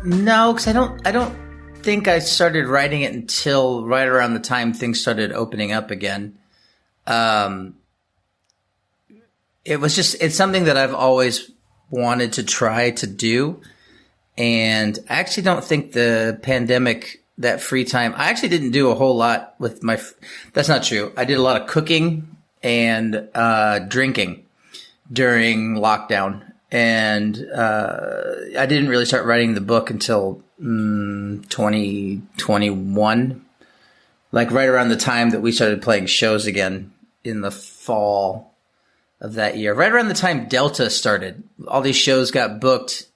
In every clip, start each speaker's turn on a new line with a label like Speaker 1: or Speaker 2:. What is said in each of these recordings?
Speaker 1: No, because I don't think I started writing it until right around the time things started opening up again. It's something that I've always wanted to try to do. And I actually don't think the pandemic, that free time, I actually didn't do a whole lot with that's not true. I did a lot of cooking and drinking during lockdown. And I didn't really start writing the book until 2021, like right around the time that we started playing shows again in the fall of that year. Right around the time Delta started. All these shows got booked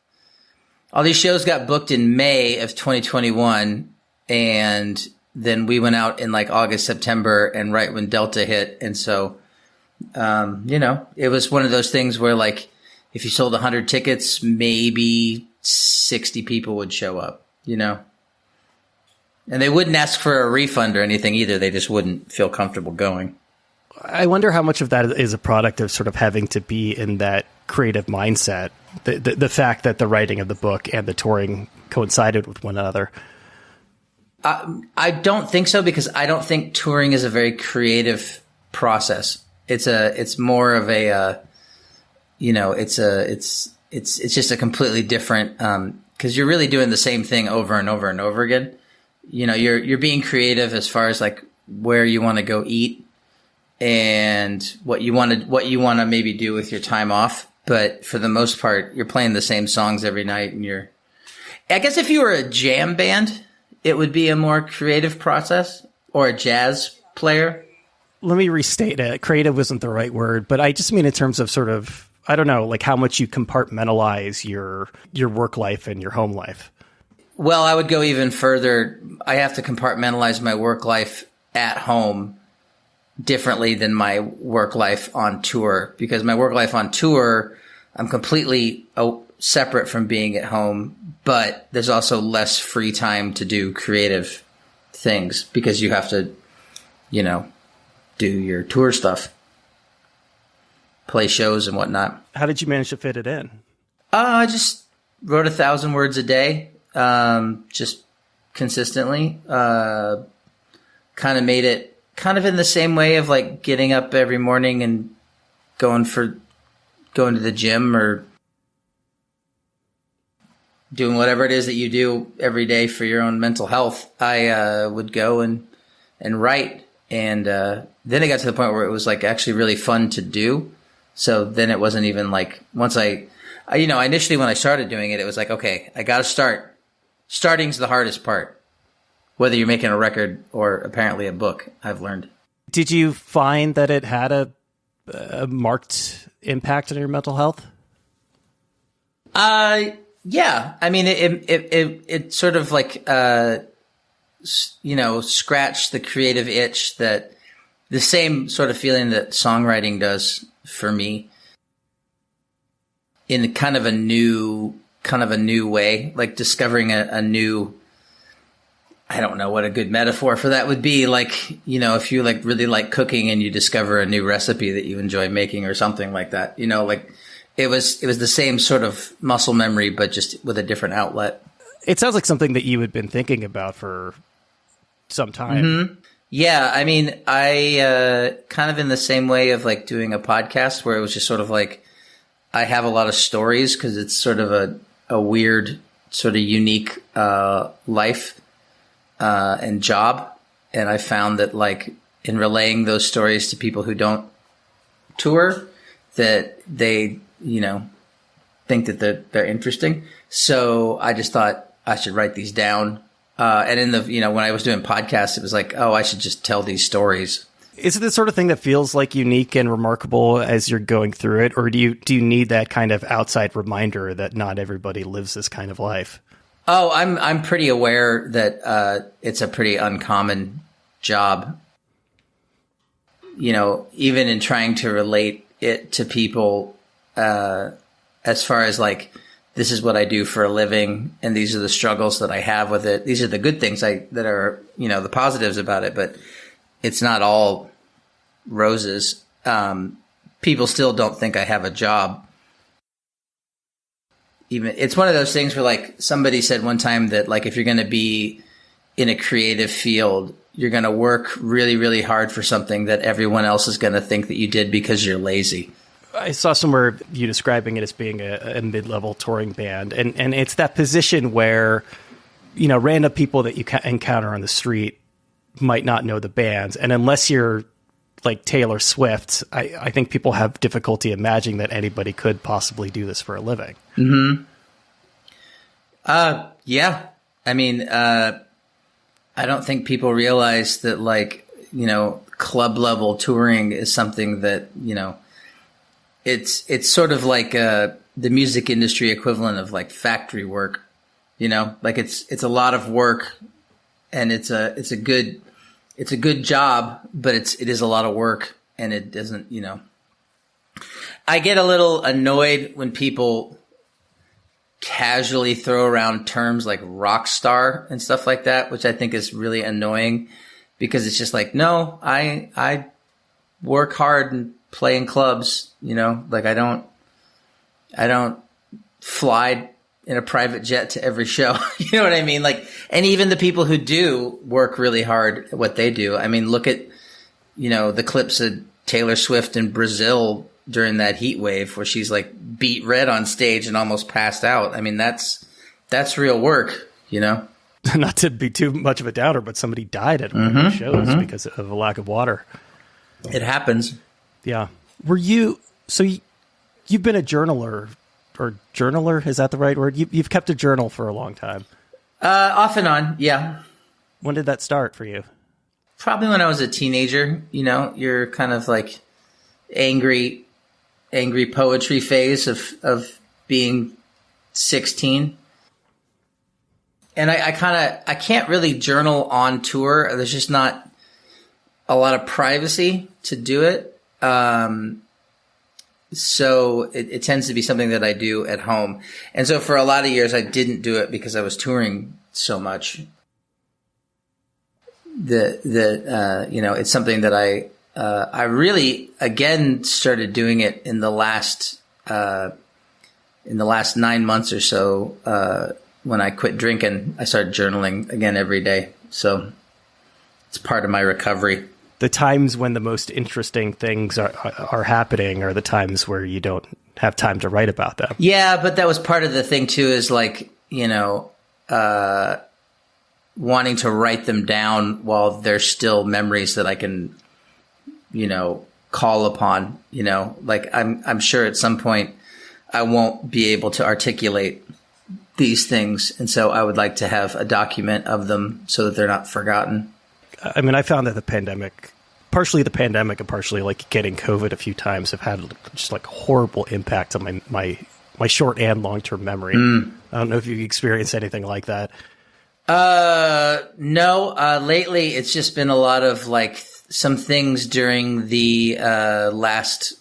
Speaker 1: in May of 2021, and then we went out in like August, September, and right when Delta hit. And so, it was one of those things where like, if you sold 100 tickets, maybe 60 people would show up, And they wouldn't ask for a refund or anything either. They just wouldn't feel comfortable going.
Speaker 2: I wonder how much of that is a product of sort of having to be in that creative mindset, the fact that the writing of the book and the touring coincided with one another.
Speaker 1: I don't think so, because I don't think touring is a very creative process. It's more of a, it's just a completely different, cause you're really doing the same thing over and over and over again. You're being creative as far as like where you want to go eat and what you want to maybe do with your time off. But for the most part, you're playing the same songs every night, and I guess if you were a jam band, it would be a more creative process, or a jazz player.
Speaker 2: Let me restate it. Creative wasn't the right word, but I just mean in terms of sort of, I don't know, like how much you compartmentalize your work life and your home life.
Speaker 1: Well, I would go even further. I have to compartmentalize my work life at home differently than my work life on tour, because my work life on tour, I'm completely separate from being at home, but there's also less free time to do creative things because you have to, do your tour stuff, play shows and whatnot.
Speaker 2: How did you manage to fit it in?
Speaker 1: I just wrote 1,000 words a day, just consistently, kind of made it kind of in the same way of like getting up every morning and going to the gym or doing whatever it is that you do every day for your own mental health. I would go and write. And then it got to the point where it was like actually really fun to do. So then it wasn't even like, once I initially when I started doing it, it was like, okay, I got to start. Starting's the hardest part, whether you're making a record or apparently a book, I've learned.
Speaker 2: Did you find that it had a marked impact on your mental health?
Speaker 1: Yeah. I mean, it sort of like, scratched the creative itch, that the same sort of feeling that songwriting does for me, in kind of a new way, like discovering a new, I don't know what a good metaphor for that would be. Like, if you like really like cooking and you discover a new recipe that you enjoy making or something like that, like it was the same sort of muscle memory, but just with a different outlet.
Speaker 2: It sounds like something that you had been thinking about for some time.
Speaker 1: Mm-hmm. Yeah. I mean, I kind of in the same way of like doing a podcast, where it was just sort of like, I have a lot of stories because it's sort of a weird, sort of unique life and job. And I found that like in relaying those stories to people who don't tour, that they, think that they're interesting. So I just thought I should write these down. And in the, when I was doing podcasts, it was like, oh, I should just tell these stories.
Speaker 2: Is it the sort of thing that feels like unique and remarkable as you're going through it? Or do you need that kind of outside reminder that not everybody lives this kind of life?
Speaker 1: Oh, I'm pretty aware that it's a pretty uncommon job. Even in trying to relate it to people, as far as like, this is what I do for a living, and these are the struggles that I have with it. These are the good things that are, the positives about it, but it's not all roses. People still don't think I have a job. even, it's one of those things where like somebody said one time that like, if you're going to be in a creative field, you're going to work really, really hard for something that everyone else is going to think that you did because you're lazy.
Speaker 2: I saw somewhere you describing it as being a mid-level touring band. And it's that position where, you know, random people that you encounter on the street might not know the bands. And unless you're like Taylor Swift, I think people have difficulty imagining that anybody could possibly do this for a living.
Speaker 1: Mm-hmm. Yeah. I mean, I don't think people realize that, like, you know, club level touring is something that, you know, it's sort of like the music industry equivalent of like factory work, you know, like it's a lot of work, and it's a good job, but it is a lot of work, and it doesn't, you know, I get a little annoyed when people casually throw around terms like rock star and stuff like that, which I think is really annoying, because it's just like, no, I work hard and play in clubs, you know, like I don't fly in a private jet to every show. You know what I mean? Like, and even the people who do work really hard at what they do. I mean, look at, you know, the clips of Taylor Swift in Brazil during that heat wave where she's like beat red on stage and almost passed out. I mean, that's real work, you know?
Speaker 2: Not to be too much of a downer, but somebody died at one of the shows because of a lack of water.
Speaker 1: It happens.
Speaker 2: Yeah. You've been a journaler, or journaler, is that the right word? You've kept a journal for a long time.
Speaker 1: Off and on, yeah.
Speaker 2: When did that start for you?
Speaker 1: Probably when I was a teenager. You know, you're kind of like angry poetry phase of being 16. And I can't really journal on tour. There's just not a lot of privacy to do it. So it tends to be something that I do at home. And so for a lot of years, I didn't do it because I was touring so much. You know, it's something that I really, again, started doing it in the last 9 months or so. When I quit drinking, I started journaling again every day. So it's part of my recovery.
Speaker 2: The times when the most interesting things are happening are the times where you don't have time to write about them.
Speaker 1: Yeah, but that was part of the thing too, is like, you know, wanting to write them down while they're still memories that I can, you know, call upon, you know, like I'm sure at some point I won't be able to articulate these things. And so I would like to have a document of them so that they're not forgotten.
Speaker 2: I mean, I found that partially the pandemic and partially like getting COVID a few times have had just like horrible impact on my short and long-term memory. I don't know if you've experienced anything like that.
Speaker 1: No, lately it's just been a lot of like some things during the last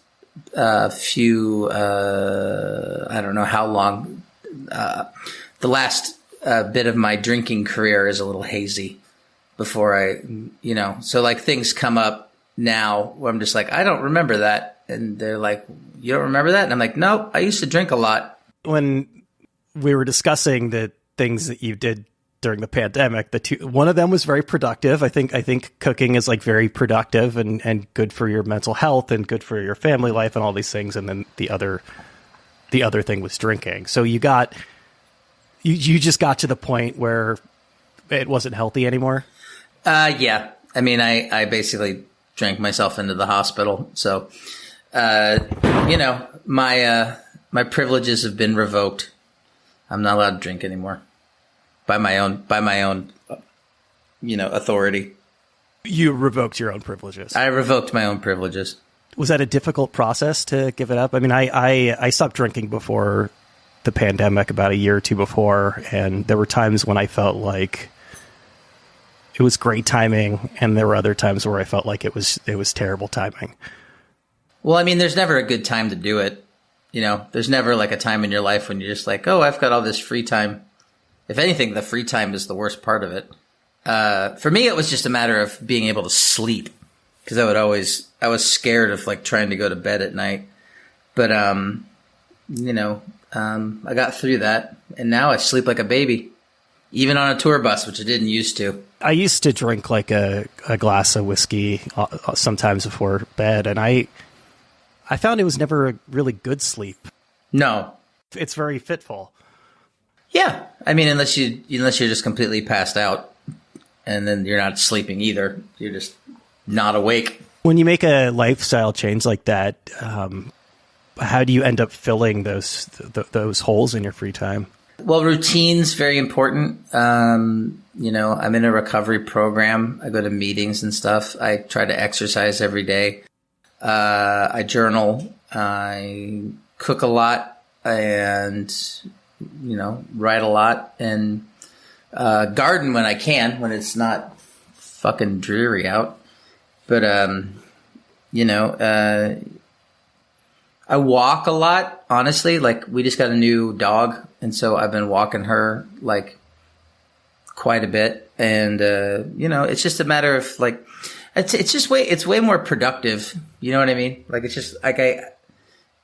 Speaker 1: few, I don't know how long, the last bit of my drinking career is a little hazy before I, you know, so like things come up now where I'm just like, I don't remember that. And they're like, you don't remember that? And I'm like, nope, I used to drink a lot.
Speaker 2: When we were discussing the things that you did during the pandemic, one of them was very productive. I think cooking is like very productive and good for your mental health and good for your family life and all these things. And then the other thing was drinking. So you just got to the point where it wasn't healthy anymore.
Speaker 1: Yeah. I mean, I basically drank myself into the hospital. So, you know, my privileges have been revoked. I'm not allowed to drink anymore by my own, you know, authority.
Speaker 2: You revoked your own privileges.
Speaker 1: I revoked my own privileges.
Speaker 2: Was that a difficult process to give it up? I mean, I stopped drinking before the pandemic, about a year or two before, and there were times when I felt like it was great timing, and there were other times where I felt like it was terrible timing.
Speaker 1: Well, I mean, there's never a good time to do it. You know, there's never like a time in your life when you're just like, oh, I've got all this free time. If anything, the free time is the worst part of it. For me, it was just a matter of being able to sleep, because I was scared of like trying to go to bed at night. But, you know, I got through that, and now I sleep like a baby, even on a tour bus, which I didn't used to.
Speaker 2: I used to drink like a glass of whiskey sometimes before bed, and I found it was never a really good sleep.
Speaker 1: No.
Speaker 2: It's very fitful.
Speaker 1: Yeah. I mean, unless you're just completely passed out, and then you're not sleeping either. You're just not awake.
Speaker 2: When you make a lifestyle change like that, how do you end up filling those holes in your free time?
Speaker 1: Well, routine's very important. I'm in a recovery program. I go to meetings and stuff. I try to exercise every day. I journal. I cook a lot and, write a lot and garden when I can, when it's not fucking dreary out. But, I walk a lot, honestly. Like, we just got a new dog, and so I've been walking her, like, quite a bit. And, it's just a matter of, like, it's way more productive. You know what I mean? Like, it's just, like,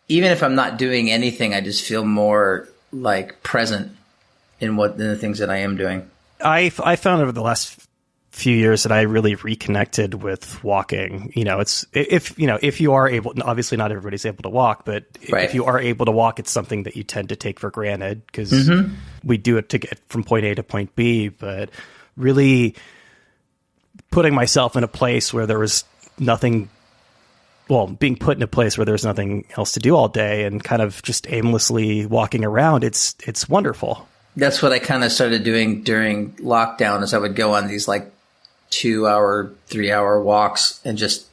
Speaker 1: even if I'm not doing anything, I just feel more, like, present in the things that I am doing. I
Speaker 2: found over the last few years that I really reconnected with walking. It's if you are able, obviously not everybody's able to walk, but
Speaker 1: right.
Speaker 2: If you are able to walk, it's something that you tend to take for granted because we do it to get from point A to point B. But really putting myself in a place where there was nothing, being put in a place where there's nothing else to do all day and kind of just aimlessly walking around, it's wonderful.
Speaker 1: That's what I kind of started doing during lockdown, is I would go on these like 2-hour, 3-hour walks and just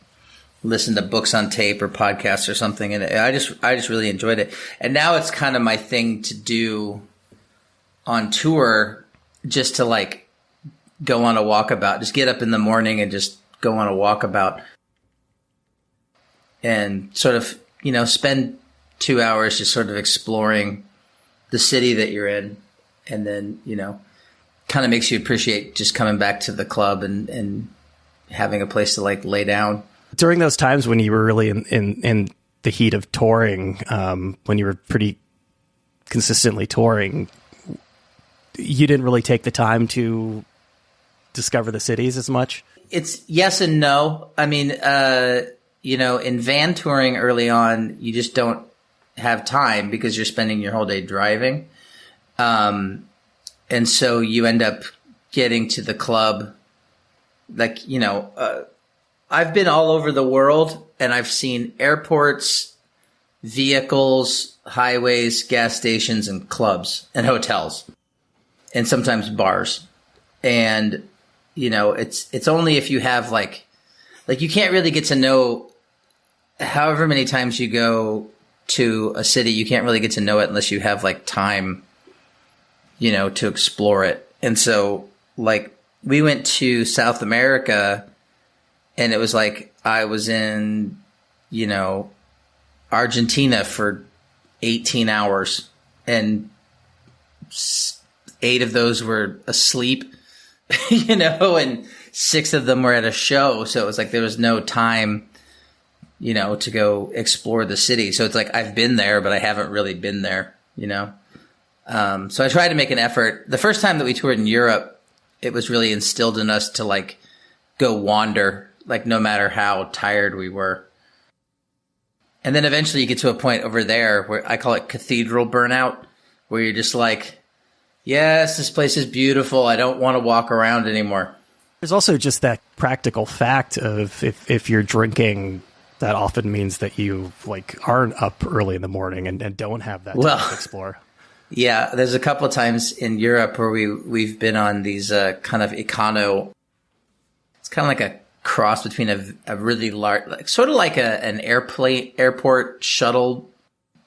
Speaker 1: listen to books on tape or podcasts or something. And I just really enjoyed it. And now it's kind of my thing to do on tour, just to like go on a walkabout, just get up in the morning and just go on a walkabout and sort of, spend 2 hours just sort of exploring the city that you're in. And then, kind of makes you appreciate just coming back to the club and having a place to like lay down.
Speaker 2: During those times when you were really in the heat of touring, when you were pretty consistently touring, you didn't really take the time to discover the cities as much?
Speaker 1: It's yes and no. I mean, in van touring early on, you just don't have time because you're spending your whole day driving. And so you end up getting to the club, like, I've been all over the world and I've seen airports, vehicles, highways, gas stations, and clubs and hotels and sometimes bars. And, it's only if you have like you can't really get to know, however many times you go to a city, you can't really get to know it unless you have like time, to explore it. And so like we went to South America and it was like I was in, Argentina for 18 hours and 8 of those were asleep, and 6 of them were at a show. So it was like there was no time, to go explore the city. So it's like I've been there, but I haven't really been there, So I tried to make an effort. The first time that we toured in Europe, it was really instilled in us to like go wander, like no matter how tired we were. And then eventually you get to a point over there where I call it cathedral burnout, where you're just like, yes, this place is beautiful. I don't want to walk around anymore.
Speaker 2: There's also just that practical fact of if you're drinking, that often means that you like aren't up early in the morning and don't have that time to explore.
Speaker 1: Yeah, there's a couple of times in Europe where we've been on these kind of econo. It's kind of like a cross between a really large, like sort of like an airport shuttle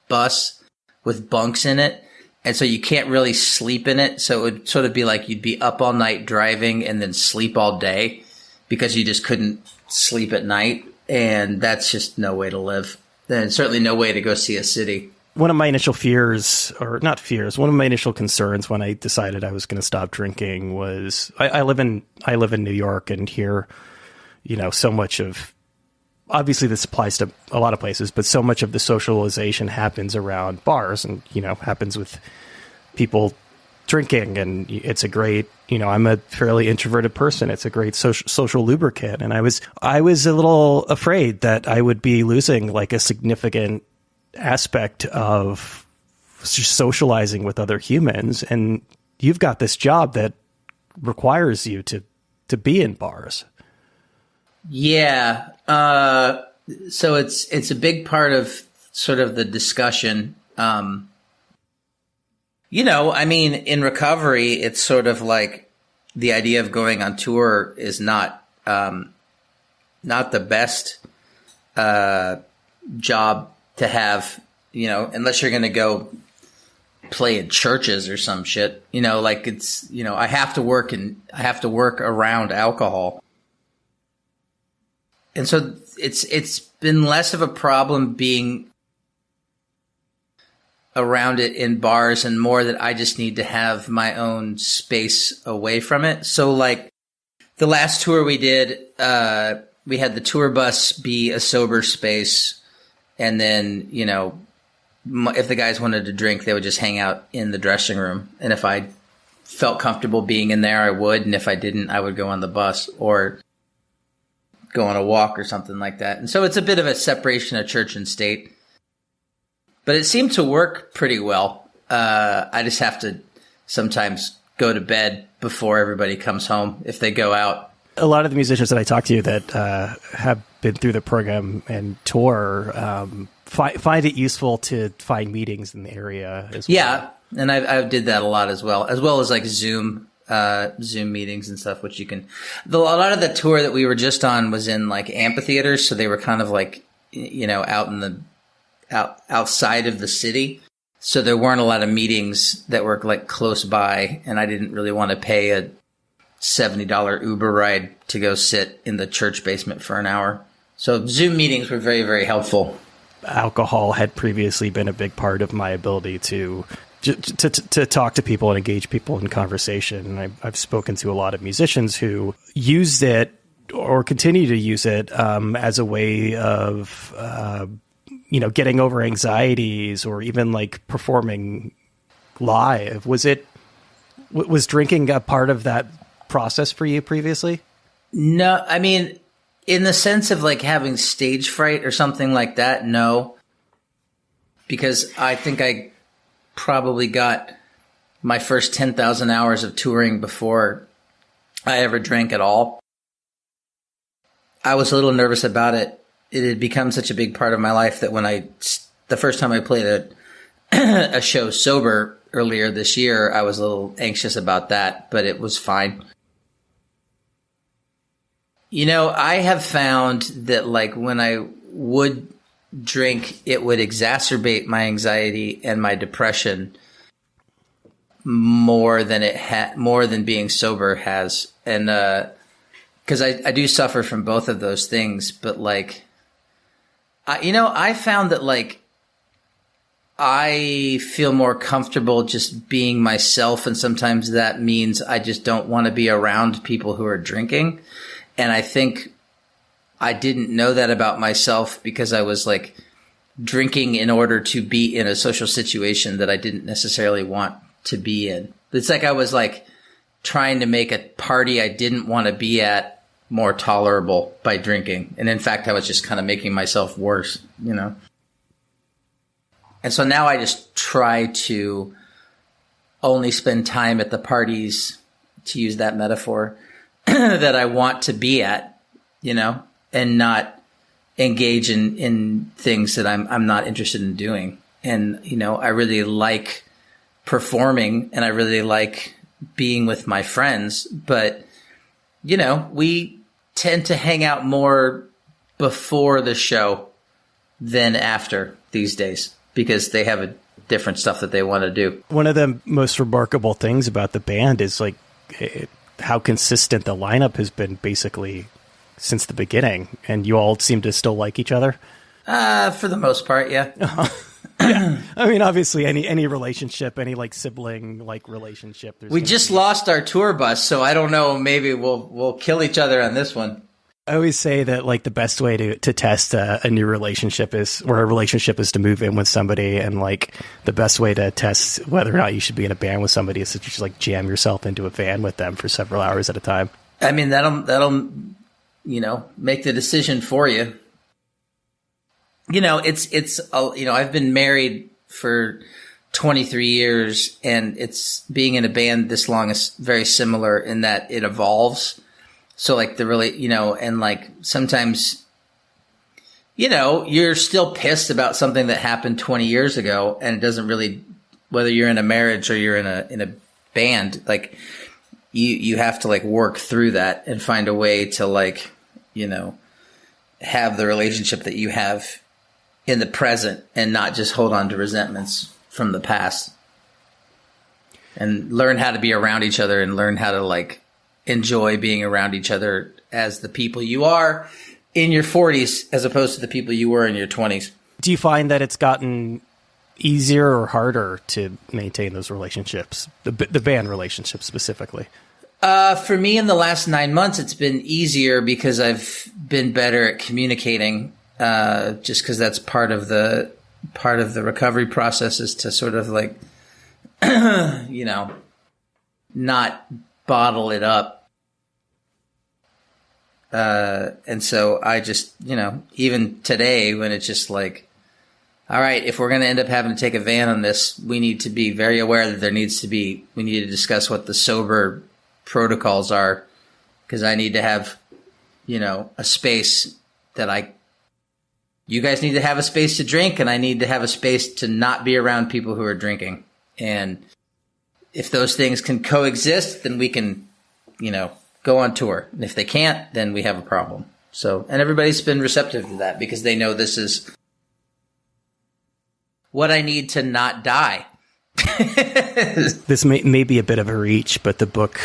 Speaker 1: bus with bunks in it, and so you can't really sleep in it. So it would sort of be like you'd be up all night driving and then sleep all day because you just couldn't sleep at night, and that's just no way to live. And certainly no way to go see a city.
Speaker 2: One of my initial fears, or not fears, one of my initial concerns when I decided I was going to stop drinking was I live in New York, and here, so much of obviously this applies to a lot of places, but so much of the socialization happens around bars and, happens with people drinking. And it's a great, I'm a fairly introverted person. It's a great social lubricant. And I was a little afraid that I would be losing like a significant aspect of socializing with other humans. And you've got this job that requires you to be in bars.
Speaker 1: Yeah. So it's a big part of sort of the discussion. In recovery, it's sort of like the idea of going on tour is not the best, job to have, unless you're going to go play in churches or some shit, I have to work around alcohol. And so it's been less of a problem being around it in bars and more that I just need to have my own space away from it. So like the last tour we did, we had the tour bus be a sober space. And then, if the guys wanted to drink, they would just hang out in the dressing room. And if I felt comfortable being in there, I would. And if I didn't, I would go on the bus or go on a walk or something like that. And so it's a bit of a separation of church and state. But it seemed to work pretty well. I just have to sometimes go to bed before everybody comes home if they go out.
Speaker 2: A lot of the musicians that I talk to that have been through the program and tour find it useful to find meetings in the area as well.
Speaker 1: Yeah, and I did that a lot as well as like Zoom meetings and stuff, which you can. A lot of the tour that we were just on was in like amphitheaters, so they were kind of like outside of the city. So there weren't a lot of meetings that were like close by, and I didn't really want to pay a $70 Uber ride to go sit in the church basement for an hour. So Zoom meetings were very, very helpful.
Speaker 2: Alcohol had previously been a big part of my ability to talk to people and engage people in conversation. And I've spoken to a lot of musicians who used it or continue to use it as a way of, getting over anxieties or even like performing live. Was drinking a part of that process for you previously?
Speaker 1: No, I mean, in the sense of like having stage fright or something like that, no. Because I think I probably got my first 10,000 hours of touring before I ever drank at all. I was a little nervous about it. It had become such a big part of my life that the first time I played a show sober earlier this year, I was a little anxious about that, but it was fine. I have found that like when I would drink, it would exacerbate my anxiety and my depression more than being sober has. And, cause I do suffer from both of those things, but like, I found that like, I feel more comfortable just being myself. And sometimes that means I just don't want to be around people who are drinking. And I think I didn't know that about myself because I was like drinking in order to be in a social situation that I didn't necessarily want to be in. It's like I was like trying to make a party I didn't want to be at more tolerable by drinking. And in fact, I was just kind of making myself worse, And so now I just try to only spend time at the parties, to use that metaphor, that I want to be at, and not engage in things that I'm not interested in doing. And, I really like performing and I really like being with my friends, but, we tend to hang out more before the show than after these days because they have a different stuff that they want to do.
Speaker 2: One of the most remarkable things about the band is like how consistent the lineup has been basically since the beginning, and you all seem to still like each other.
Speaker 1: For the most part, yeah.
Speaker 2: Yeah. I mean, obviously, any relationship, any like sibling like relationship.
Speaker 1: We just lost our tour bus, so I don't know. Maybe we'll kill each other on this one.
Speaker 2: I always say that like the best way to test a new relationship is, or a relationship is to move in with somebody. And like the best way to test whether or not you should be in a band with somebody is to just like jam yourself into a van with them for several hours at a time.
Speaker 1: I mean, that'll, make the decision for you. I've been married for 23 years, and it's being in a band this long is very similar in that it evolves. So like and like sometimes, you're still pissed about something that happened 20 years ago, and it doesn't really, whether you're in a marriage or you're in a band, like you have to like work through that and find a way to like, have the relationship that you have in the present and not just hold on to resentments from the past, and learn how to be around each other and learn how to like enjoy being around each other as the people you are in your 40s as opposed to the people you were in your 20s.
Speaker 2: Do you find that it's gotten easier or harder to maintain those relationships, the band relationships specifically?
Speaker 1: For me, in the last 9 months, it's been easier because I've been better at communicating, just because that's part of the recovery process is to sort of like, not bottle it up. And so I just, even today when it's just like, all right, if we're going to end up having to take a van on this, we need to be very aware that we need to discuss what the sober protocols are, because I need to have, a space you guys need to have a space to drink, and I need to have a space to not be around people who are drinking. And if those things can coexist, then we can, go on tour. And if they can't, then we have a problem. So, and everybody's been receptive to that because they know this is what I need to not die.
Speaker 2: This may be a bit of a reach, but the book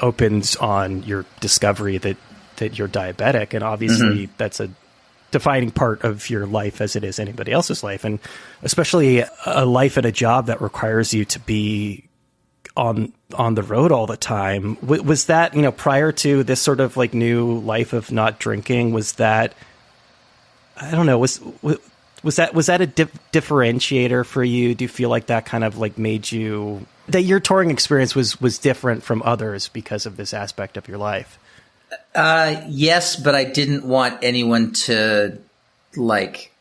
Speaker 2: opens on your discovery that you're diabetic. And obviously that's a defining part of your life as it is anybody else's life. And especially a life and a job that requires you to be on the road all the time. Was that, prior to this sort of like new life of not drinking, was that, I don't know, was that a differentiator for you? Do you feel like that kind of like made you, that your touring experience was different from others because of this aspect of your life?
Speaker 1: Yes, but I didn't want anyone to like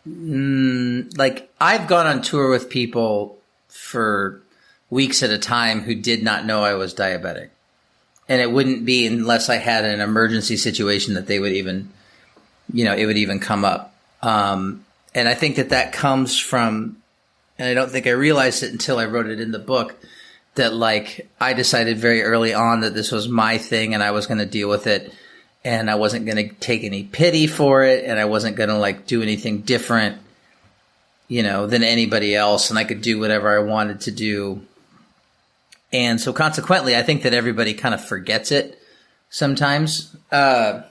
Speaker 1: I've gone on tour with people for weeks at a time who did not know I was diabetic. And it wouldn't be unless I had an emergency situation that they would even, it would even come up. And I think that comes from, and I don't think I realized it until I wrote it in the book, that like I decided very early on that this was my thing and I was going to deal with it, and I wasn't going to take any pity for it, and I wasn't going to like do anything different, than anybody else, and I could do whatever I wanted to do. And so consequently, I think that everybody kind of forgets it sometimes. I'm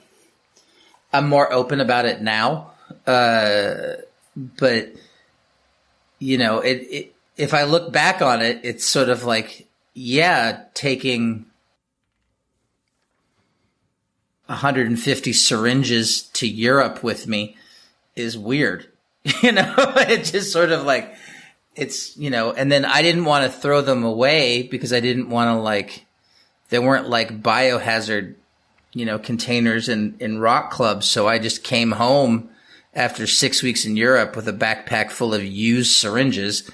Speaker 1: more open about it now. But if I look back on it, it's sort of like, taking 150 syringes to Europe with me is weird. It's just sort of like, it's, and then I didn't want to throw them away because I didn't want to they weren't like biohazard, containers in rock clubs. So I just came home after 6 weeks in Europe with a backpack full of used syringes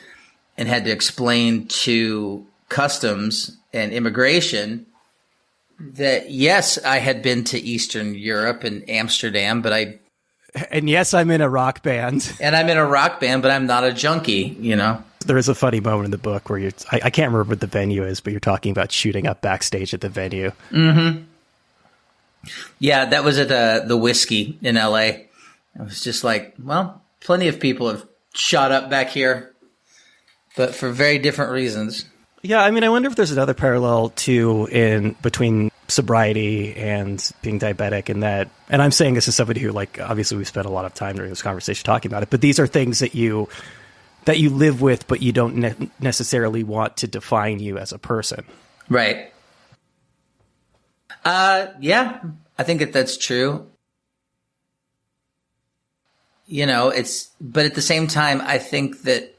Speaker 1: and had to explain to customs and immigration that, yes, I had been to Eastern Europe and Amsterdam,
Speaker 2: and yes, I'm in a rock band.
Speaker 1: And I'm in a rock band, but I'm not a junkie,
Speaker 2: There is a funny moment in the book where I can't remember what the venue is, but you're talking about shooting up backstage at the venue.
Speaker 1: Mm-hmm. Yeah, that was at the Whiskey in LA. I was just like, well, plenty of people have shot up back here, but for very different reasons.
Speaker 2: Yeah, I mean, I wonder if there's another parallel too between sobriety and being diabetic, and I'm saying this as somebody who, like, obviously we spent a lot of time during this conversation talking about it, but these are things that you live with, but you don't necessarily want to define you as a person.
Speaker 1: Right. Yeah, I think that's true. But at the same time, I think that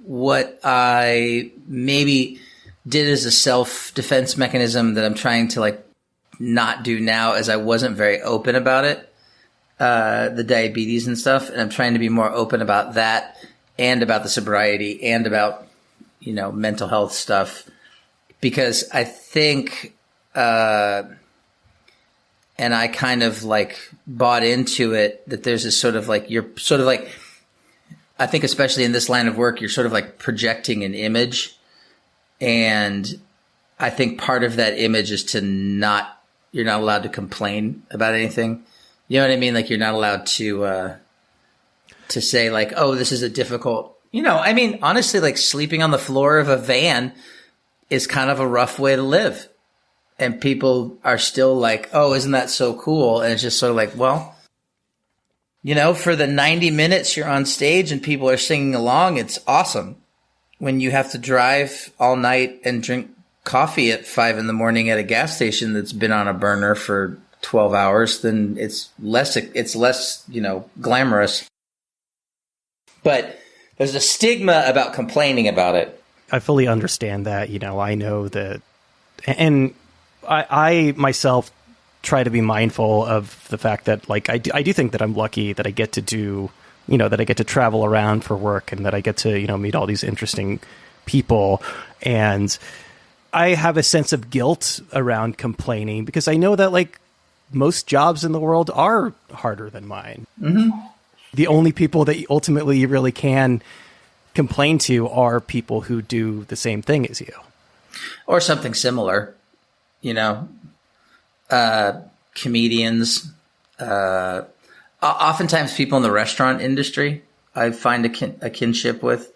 Speaker 1: what I maybe did as a self-defense mechanism that I'm trying to like not do now is I wasn't very open about it, the diabetes and stuff. And I'm trying to be more open about that and about the sobriety and about, mental health stuff, because I think, and I kind of like bought into it that there's this sort of like, you're sort of like, I think especially in this line of work, you're sort of like projecting an image. And I think part of that image is you're not allowed to complain about anything. You know what I mean? Like you're not allowed to say like, oh, this is a difficult, honestly, like sleeping on the floor of a van is kind of a rough way to live. And people are still like, oh, isn't that so cool? And it's just sort of like, well, for the 90 minutes you're on stage and people are singing along, it's awesome. When you have to drive all night and drink coffee at 5 a.m. at a gas station that's been on a burner for 12 hours, then it's less, glamorous. But there's a stigma about complaining about it.
Speaker 2: I fully understand that. I know that, and I myself try to be mindful of the fact that, like, I do think that I'm lucky that I get to do, that I get to travel around for work and that I get to, meet all these interesting people. And I have a sense of guilt around complaining because I know that, like, most jobs in the world are harder than mine. Mm-hmm. The only people that ultimately you really can complain to are people who do the same thing as you.
Speaker 1: Or something similar. Comedians, oftentimes people in the restaurant industry, I find a kinship with.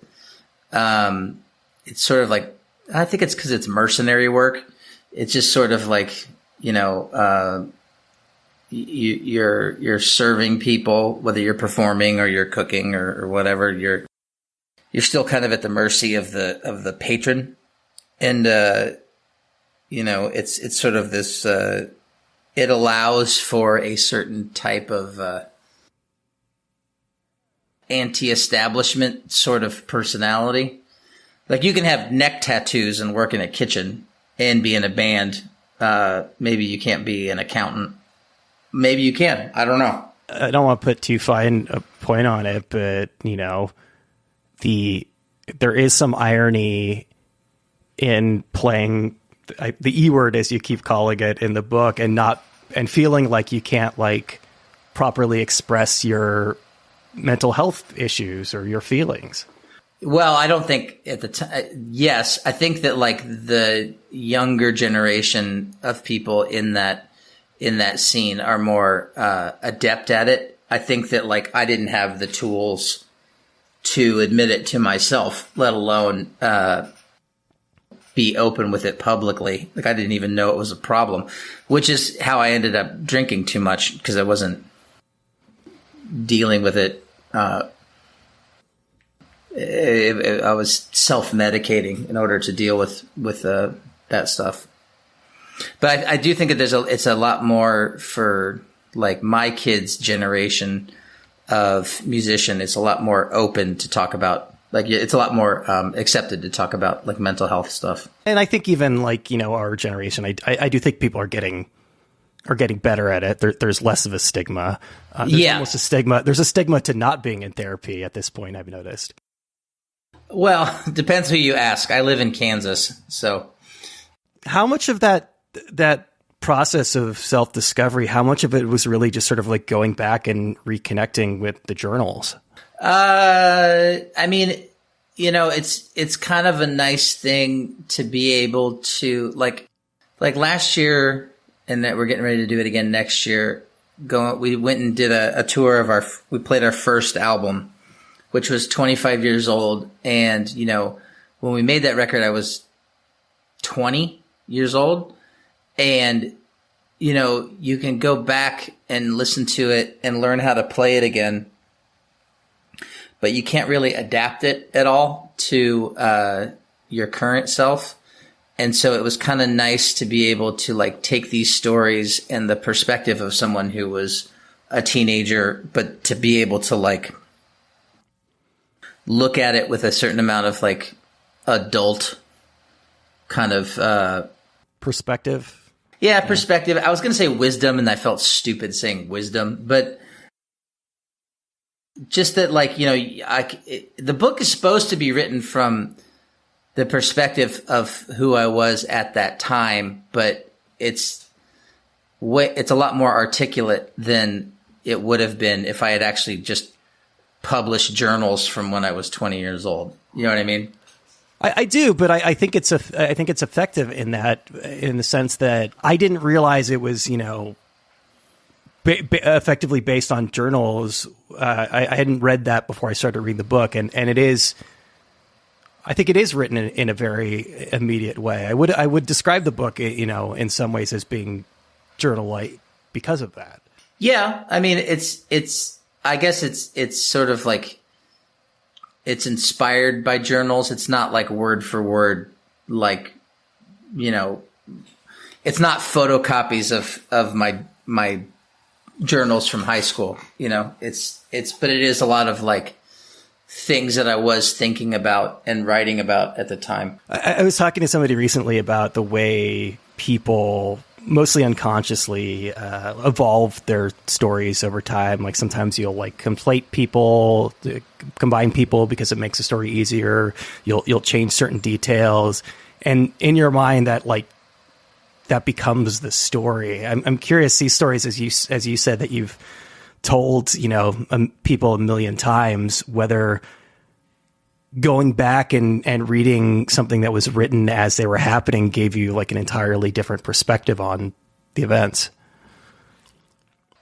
Speaker 1: It's sort of like, I think it's because it's mercenary work. It's just sort of like, you're serving people, whether you're performing or you're cooking or whatever. You're still kind of at the mercy of the patron, and it's sort of this. It allows for a certain type of anti-establishment sort of personality. Like you can have neck tattoos and work in a kitchen and be in a band. Maybe you can't be an accountant. Maybe you can. I don't know.
Speaker 2: I don't want to put too fine a point on it, but there is some irony in playing the E word, as you keep calling it in the book, and feeling like you can't like properly express your mental health issues or your feelings.
Speaker 1: Well, I don't think at the time. Yes, I think that like the younger generation of people in that scene are more adept at it. I think that like I didn't have the tools to admit it to myself, let alone be open with it publicly. Like I didn't even know it was a problem, which is how I ended up drinking too much because I wasn't dealing with it. I was self-medicating in order to deal with that stuff. But I do think that it's a lot more for like my kids' generation of musician. It's a lot more open to talk about. Like it's a lot more accepted to talk about like mental health stuff.
Speaker 2: And I think even like, our generation, I do think people are getting better at it. There's less of a stigma. There's almost a stigma. There's a stigma to not being in therapy at this point, I've noticed.
Speaker 1: Well, depends who you ask. I live in Kansas, so.
Speaker 2: How much of that process of self-discovery, how much of it was really just sort of like going back and reconnecting with the journals?
Speaker 1: I mean, it's kind of a nice thing to be able to like last year, and that we're getting ready to do it again next year. We went and did a tour we played our first album, which was 25 years old. And, when we made that record, I was 20 years old. And, you can go back and listen to it and learn how to play it again. But you can't really adapt it at all to your current self. And so it was kind of nice to be able to like take these stories and the perspective of someone who was a teenager, but to be able to like look at it with a certain amount of like adult kind of
Speaker 2: perspective.
Speaker 1: Yeah, perspective. I was going to say wisdom, and I felt stupid saying wisdom, but just that, like, you know, the book is supposed to be written from the perspective of who I was at that time, but it's a lot more articulate than it would have been if I had actually just published journals from when I was 20 years old. You know what I mean?
Speaker 2: I do, but I think it's effective in the sense that I didn't realize it was, you know, effectively based on journals. I hadn't read that before I started reading the book, and it is. I think it is written in a very immediate way. I would describe the book, you know, in some ways as being journal-like because of that.
Speaker 1: Yeah, I mean, I guess it's sort of like it's inspired by journals. It's not like word for word, like, you know, it's not photocopies of my journals from high school. You know, but it is a lot of like things that I was thinking about and writing about at the time.
Speaker 2: I was talking to somebody recently about the way people mostly unconsciously evolve their stories over time. Like sometimes you'll like conflate people, combine people because it makes the story easier. You'll change certain details, and in your mind that becomes the story. I'm curious, these stories, as you said, that you've told, you know, people a million times, whether going back and reading something that was written as they were happening gave you like an entirely different perspective on the events.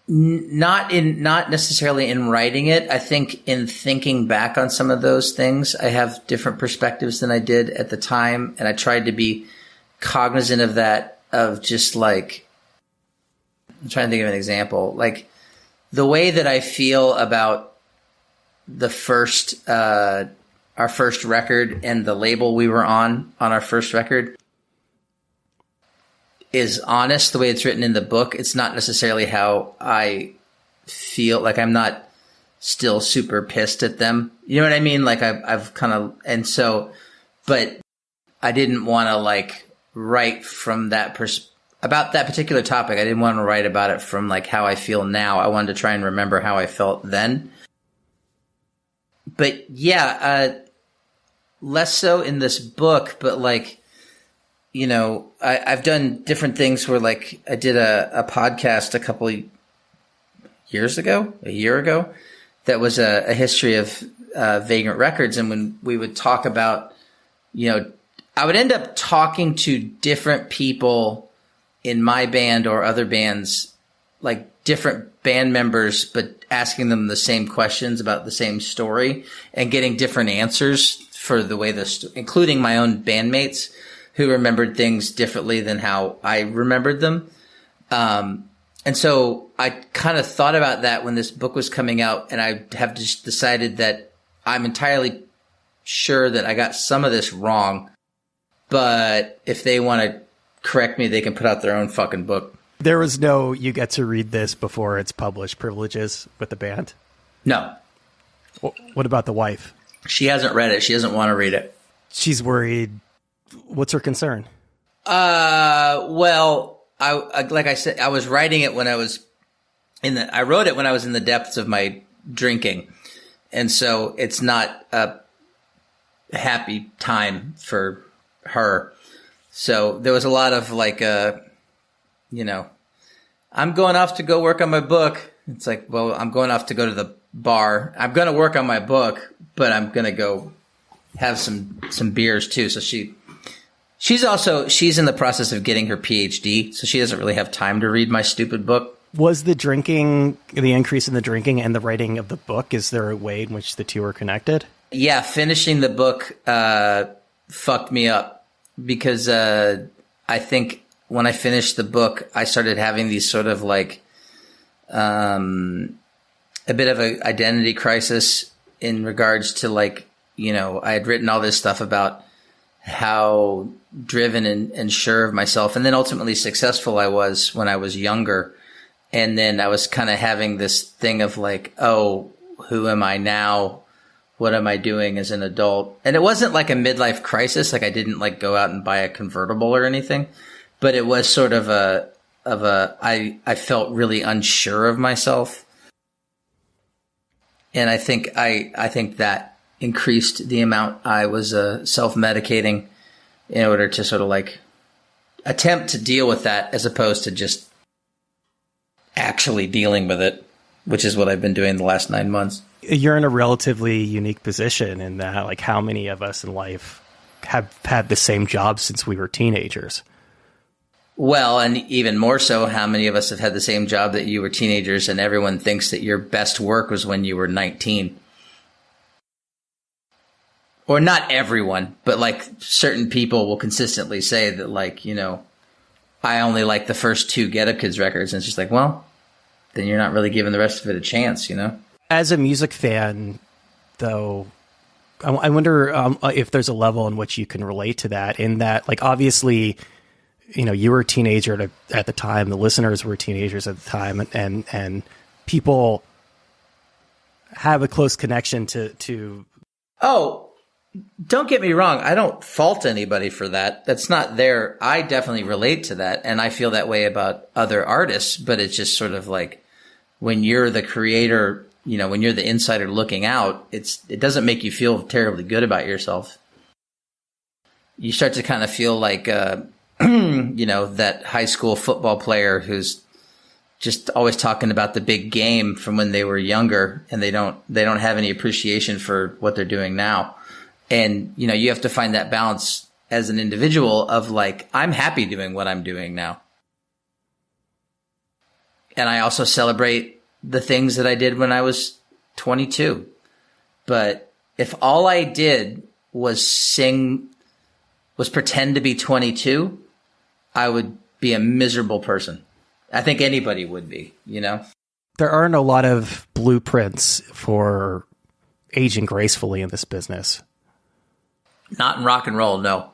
Speaker 1: Not necessarily in writing it. I think in thinking back on some of those things, I have different perspectives than I did at the time. And I tried to be cognizant of that, of just like, I'm trying to think of an example, like the way that I feel about the first, our first record and the label we were on our first record is honest the way it's written in the book. It's not necessarily how I feel. Like I'm not still super pissed at them. You know what I mean? Like I've kind of, and so, but I didn't want to like write from that about that particular topic. I didn't want to write about it from like how I feel now. I wanted to try and remember how I felt then. But yeah, less so in this book, but like, you know, I've done different things where like I did a podcast a year ago, that was a history of Vagrant Records. And when we would talk about, you know, I would end up talking to different people in my band or other bands, like different band members, but asking them the same questions about the same story and getting different answers for the way including my own bandmates who remembered things differently than how I remembered them. And so I kind of thought about that when this book was coming out, and I have just decided that I'm entirely sure that I got some of this wrong, but if they want to correct me, they can put out their own fucking book.
Speaker 2: There was no, you get to read this before it's published privileges with the band? No. What about the wife?
Speaker 1: She hasn't read it. She doesn't want to read it.
Speaker 2: She's worried. What's her concern?
Speaker 1: Well, I like I said, I was writing it when I was I wrote it when I was in the depths of my drinking. And so it's not a happy time for her. So there was a lot of like, you know, I'm going off to go work on my book. It's like, well, I'm going off to go to the bar. I'm going to work on my book, but I'm going to go have some beers too. So she's in the process of getting her PhD. So she doesn't really have time to read my stupid book.
Speaker 2: Was the increase in the drinking and the writing of the book, is there a way in which the two are connected?
Speaker 1: Yeah. Finishing the book, fucked me up because, I think when I finished the book, I started having these sort of like, a bit of an identity crisis in regards to like, you know, I had written all this stuff about how driven and sure of myself, and then ultimately successful I was when I was younger. And then I was kind of having this thing of like, oh, who am I now? What am I doing as an adult? And it wasn't like a midlife crisis. Like I didn't like go out and buy a convertible or anything, but it was sort of I felt really unsure of myself. And I think that increased the amount I was self-medicating in order to sort of like attempt to deal with that as opposed to just actually dealing with it, which is what I've been doing the last 9 months.
Speaker 2: You're in a relatively unique position in that, like, how many of us in life have had the same job since we were teenagers?
Speaker 1: Well, and even more so, how many of us have had the same job that you were teenagers and everyone thinks that your best work was when you were 19? Or not everyone, but like certain people will consistently say that, like, you know, I only like the first 2 Get Up Kids records. And it's just like, well, then you're not really giving the rest of it a chance, you know?
Speaker 2: As a music fan, though, I wonder if there's a level in which you can relate to that, in that, like, obviously, you know, you were a teenager at the time, the listeners were teenagers at the time, and people have a close connection to.
Speaker 1: Oh, don't get me wrong. I don't fault anybody for that. That's not there. I definitely relate to that. And I feel that way about other artists, but it's just sort of like when you're the creator, you know, when you're the insider looking out, it doesn't make you feel terribly good about yourself. You start to kind of feel like, you know, that high school football player who's just always talking about the big game from when they were younger, and they don't have any appreciation for what they're doing now. And, you know, you have to find that balance as an individual of like, I'm happy doing what I'm doing now. And I also celebrate the things that I did when I was 22. But if all I did was pretend to be 22, I would be a miserable person. I think anybody would be, you know?
Speaker 2: There aren't a lot of blueprints for aging gracefully in this business.
Speaker 1: Not in rock and roll, no.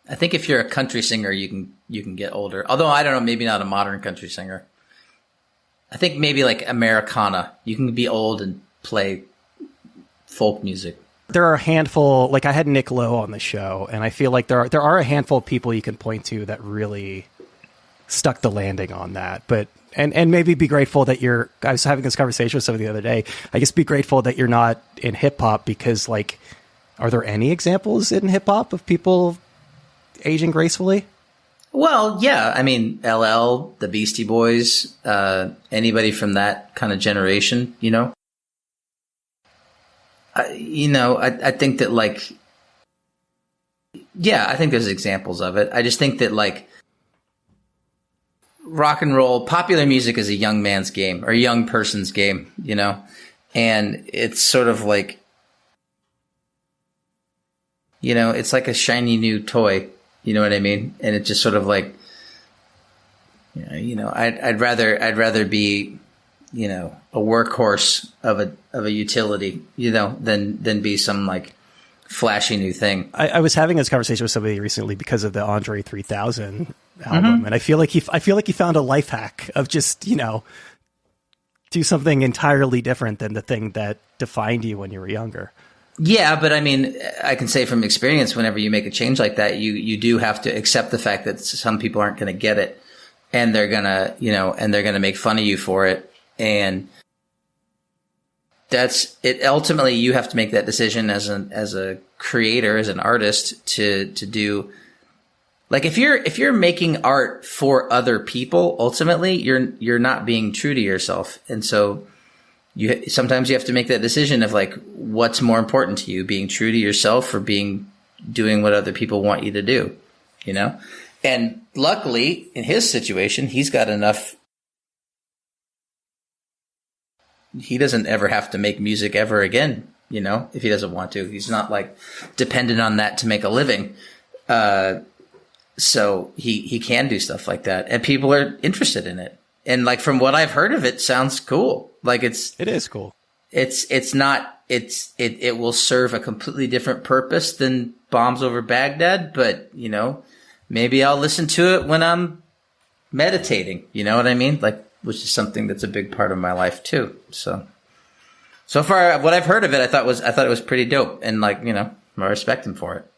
Speaker 1: I think if you're a country singer, you can get older. Although I don't know, maybe not a modern country singer. I think maybe like Americana. You can be old and play folk music.
Speaker 2: There are a handful, like I had Nick Lowe on the show, and I feel like there are a handful of people you can point to that really stuck the landing on that. But and maybe be grateful that I was having this conversation with somebody the other day. I guess be grateful that you're not in hip hop, because, like, are there any examples in hip hop of people aging gracefully?
Speaker 1: Well, yeah. I mean, LL, the Beastie Boys, anybody from that kind of generation, you know? I think that, like, yeah, I think there's examples of it. I just think that, like, rock and roll, popular music is a young man's game or a young person's game, you know? And it's sort of like, you know, it's like a shiny new toy, you know what I mean? And it's just sort of like, you know, I'd rather be, you know, a workhorse of a utility, you know, than be some like flashy new thing. I
Speaker 2: was having this conversation with somebody recently because of the Andre 3000 album, and I feel like he found a life hack of just, you know, do something entirely different than the thing that defined you when you were younger.
Speaker 1: Yeah, but I mean, I can say from experience, whenever you make a change like that, you do have to accept the fact that some people aren't going to get it, and they're gonna, you know, and they're gonna make fun of you for it, and that's it. Ultimately, you have to make that decision as a creator, as an artist, to do. Like if you're making art for other people, ultimately you're not being true to yourself, and so sometimes you have to make that decision of like what's more important to you, being true to yourself or doing what other people want you to do, you know. And luckily, in his situation, he's got enough. He doesn't ever have to make music ever again, you know, if he doesn't want to. He's not like dependent on that to make a living. So he can do stuff like that, and people are interested in it. And like from what I've heard of it, sounds cool. Like it
Speaker 2: is cool.
Speaker 1: it's not, it will serve a completely different purpose than Bombs Over Baghdad, but you know, maybe I'll listen to it when I'm meditating, you know what I mean? Like, which is something that's a big part of my life too. So far, what I've heard of it, I thought it was pretty dope, and like, you know, I respect him for it.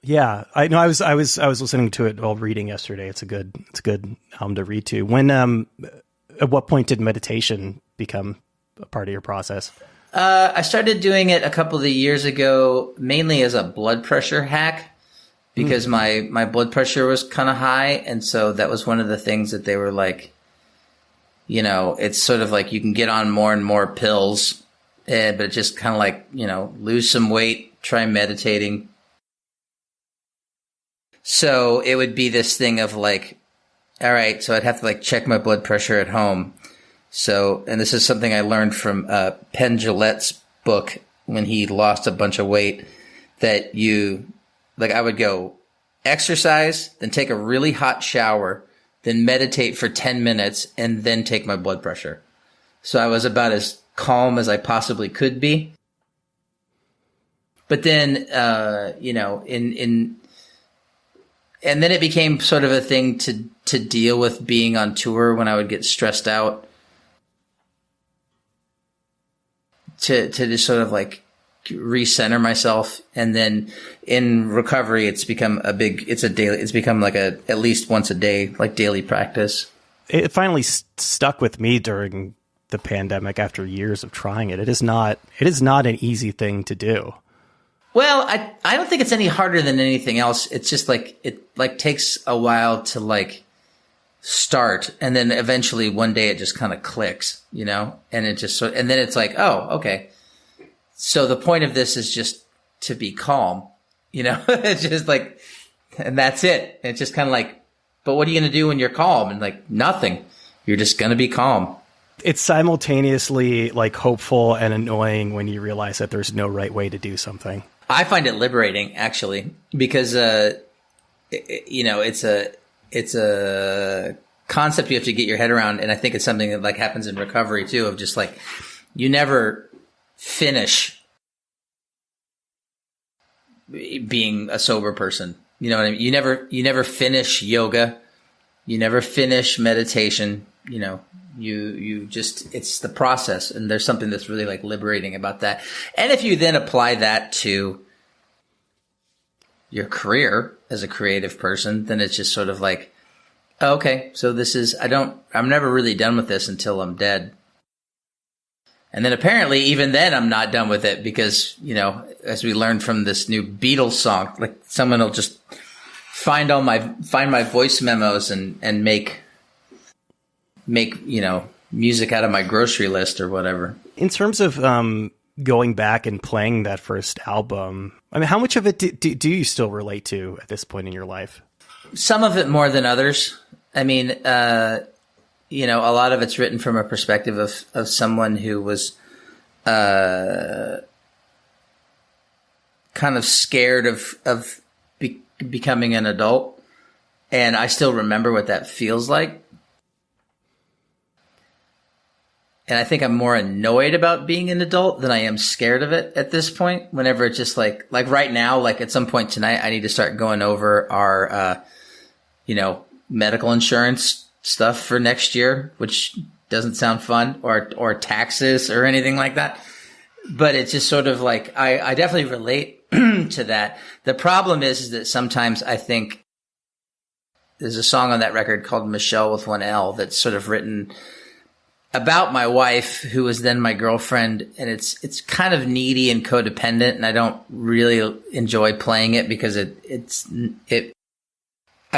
Speaker 2: Yeah, I know. I was listening to it while reading yesterday. It's a good album to read to. When, at what point did meditation become a part of your process?
Speaker 1: I started doing it a couple of years ago, mainly as a blood pressure hack, because my blood pressure was kind of high. And so that was one of the things that they were like, you know, it's sort of like you can get on more and more pills, but just kind of like, you know, lose some weight, try meditating. So it would be this thing of like, all right, so I'd have to like check my blood pressure at home. So, and this is something I learned from Penn Jillette's book when he lost a bunch of weight, that I would go exercise, then take a really hot shower, then meditate for 10 minutes, and then take my blood pressure. So I was about as calm as I possibly could be. But then, you know, and then it became sort of a thing to deal with being on tour when I would get stressed out. To just sort of like recenter myself. And then in recovery, it's become it's become like at least once a day, like daily practice.
Speaker 2: It finally stuck with me during the pandemic after years of trying it. It is not an easy thing to do.
Speaker 1: Well, I don't think it's any harder than anything else. It's just like, it like takes a while to like start, and then eventually one day it just kind of clicks, you know, and it just, and then it's like, oh, okay. So the point of this is just to be calm, you know, it's just like, and that's it. And it's just kind of like, but what are you going to do when you're calm? And like, nothing. You're just going to be calm.
Speaker 2: It's simultaneously like hopeful and annoying when you realize that there's no right way to do something.
Speaker 1: I find it liberating, actually, because, you know, it's a concept you have to get your head around. And I think it's something that like happens in recovery too, of just like, you never finish being a sober person. You know what I mean? You never finish yoga. You never finish meditation. You know, you just, it's the process. And there's something that's really like liberating about that. And if you then apply that to your career as a creative person, then it's just sort of like, okay, so this is, I'm never really done with this until I'm dead. And then apparently even then I'm not done with it, because, you know, as we learned from this new Beatles song, like someone will just find my voice memos and make, you know, music out of my grocery list or whatever.
Speaker 2: In terms of going back and playing that first album, I mean, how much of it do you still relate to at this point in your life?
Speaker 1: Some of it more than others. I mean, you know, a lot of it's written from a perspective of someone who was kind of scared of becoming an adult. And I still remember what that feels like. And I think I'm more annoyed about being an adult than I am scared of it at this point. Whenever it's just like right now, like at some point tonight, I need to start going over our, you know, medical insurance stuff for next year, which doesn't sound fun, or taxes or anything like that. But it's just sort of like, I definitely relate to that. The problem is that sometimes I think there's a song on that record called Michelle with one L that's sort of written about my wife, who was then my girlfriend, and it's kind of needy and codependent, and I don't really enjoy playing it because I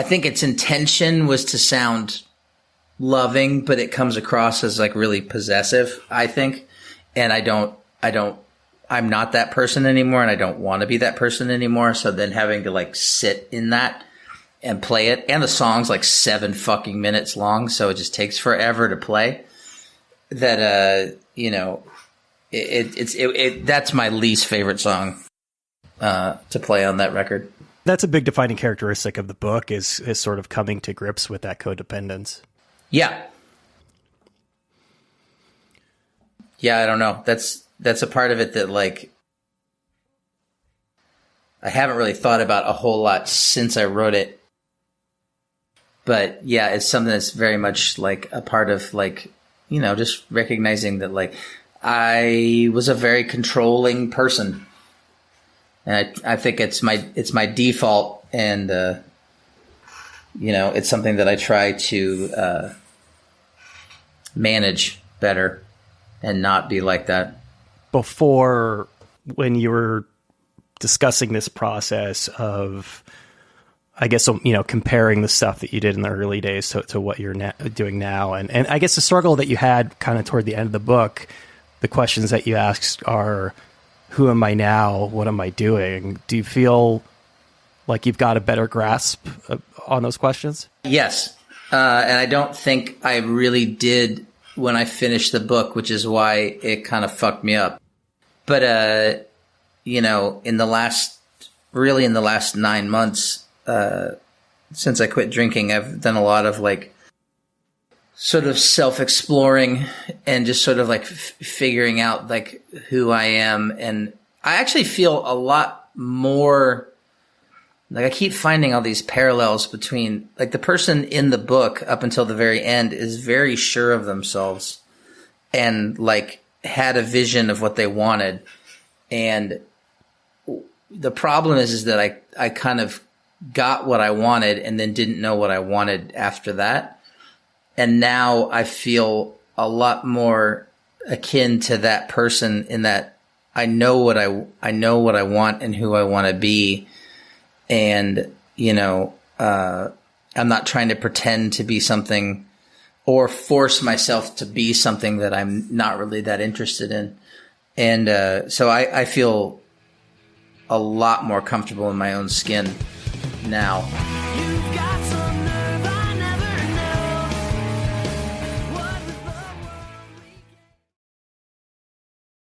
Speaker 1: think its intention was to sound loving, but it comes across as like really possessive, I think. And I'm not that person anymore, and I don't want to be that person anymore. So then having to like sit in that and play it, and the song's like 7 fucking minutes long, so it just takes forever to play. That, you know, that's my least favorite song, to play on that record.
Speaker 2: That's a big defining characteristic of the book is sort of coming to grips with that codependence.
Speaker 1: Yeah. Yeah. I don't know. That's that's a part of it that like I haven't really thought about a whole lot since I wrote it. But yeah, it's something that's very much like a part of like, you know, just recognizing that like I was a very controlling person. And I think it's my default, and you know, it's something that I try to manage better and not be like that.
Speaker 2: Before, when you were discussing this process of, I guess, you know, comparing the stuff that you did in the early days to what you're doing now, and I guess the struggle that you had kind of toward the end of the book, the questions that you asked are, who am I now? What am I doing? Do you feel like you've got a better grasp on those questions?
Speaker 1: Yes. And I don't think I really did when I finished the book, which is why it kind of fucked me up. But, you know, in the last 9 months, since I quit drinking, I've done a lot of like sort of self-exploring and just sort of like figuring out like who I am. And I actually feel a lot more like I keep finding all these parallels between like the person in the book up until the very end is very sure of themselves and like had a vision of what they wanted. And the problem is that I kind of got what I wanted and then didn't know what I wanted after that. And now I feel a lot more akin to that person in that I know what I want and who I want to be. And, you know, I'm not trying to pretend to be something or force myself to be something that I'm not really that interested in. And so I feel a lot more comfortable in my own skin now.